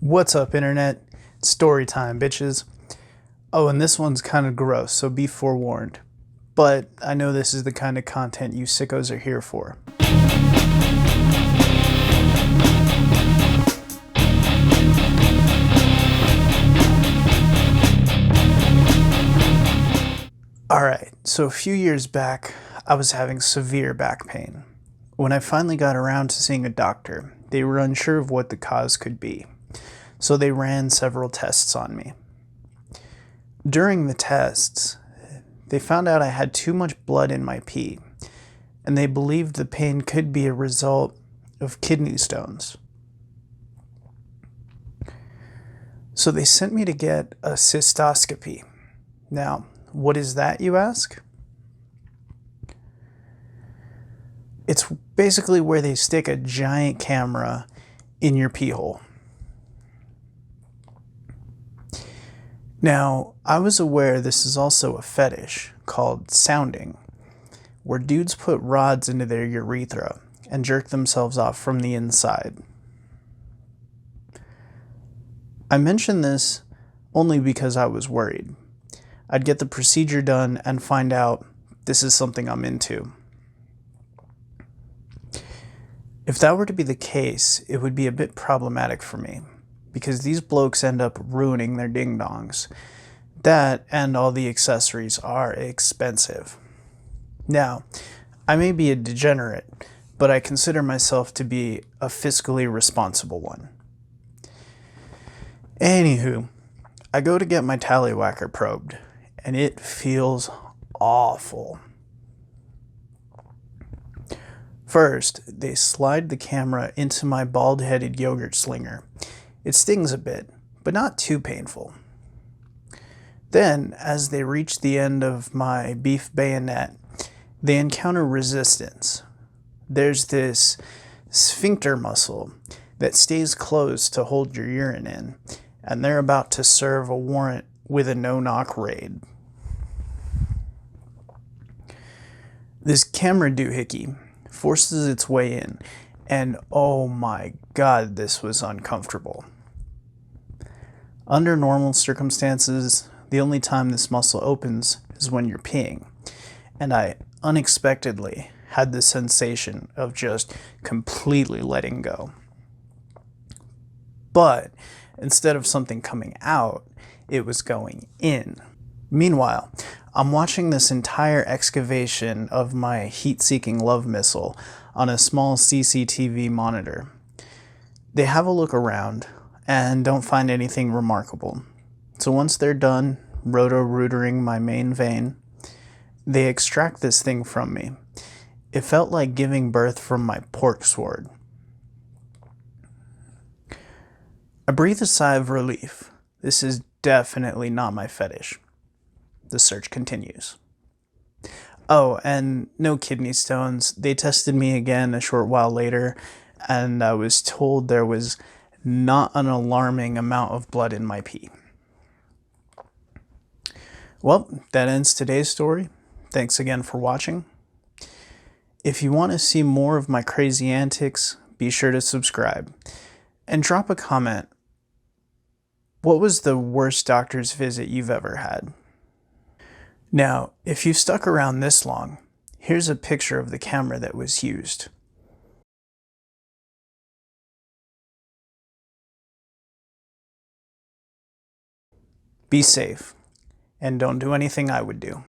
What's up, internet? Story time, bitches. Oh, and this one's kind of gross, so be forewarned. But I know this is the kind of content you sickos are here for. Alright, so a few years back, I was having severe back pain. When I finally got around to seeing a doctor, they were unsure of what the cause could be, so they ran several tests on me. During the tests, they found out I had too much blood in my pee, and they believed the pain could be a result of kidney stones. So they sent me to get a cystoscopy. Now, what is that, you ask? It's basically where they stick a giant camera in your pee hole. Now, I was aware this is also a fetish called sounding, where dudes put rods into their urethra and jerk themselves off from the inside. I mention this only because I was worried. I'd get the procedure done and find out this is something I'm into. If that were to be the case, it would be a bit problematic for me, because these blokes end up ruining their ding-dongs. That and all the accessories are expensive. Now, I may be a degenerate, but I consider myself to be a fiscally responsible one. Anywho, I go to get my tallywhacker probed, and it feels awful. First, they slide the camera into my bald-headed yogurt slinger. It stings a bit, but not too painful. Then, as they reach the end of my beef bayonet, they encounter resistance. There's this sphincter muscle that stays closed to hold your urine in, and they're about to serve a warrant with a no-knock raid. This camera doohickey forces its way in, and oh my god, this was uncomfortable. Under normal circumstances, the only time this muscle opens is when you're peeing, and I unexpectedly had the sensation of just completely letting go. But instead of something coming out, it was going in. Meanwhile, I'm watching this entire excavation of my heat-seeking love missile on a small CCTV monitor. They have a look around and don't find anything remarkable. So once they're done roto-rootering my main vein, they extract this thing from me. It felt like giving birth from my pork sword. I breathe a sigh of relief. This is definitely not my fetish. The search continues. Oh, and no kidney stones. They tested me again a short while later, and I was told there was not an alarming amount of blood in my pee. Well, that ends today's story. Thanks again for watching. If you want to see more of my crazy antics, be sure to subscribe. And drop a comment. What was the worst doctor's visit you've ever had? Now, if you've stuck around this long, here's a picture of the camera that was used. Be safe, and don't do anything I would do.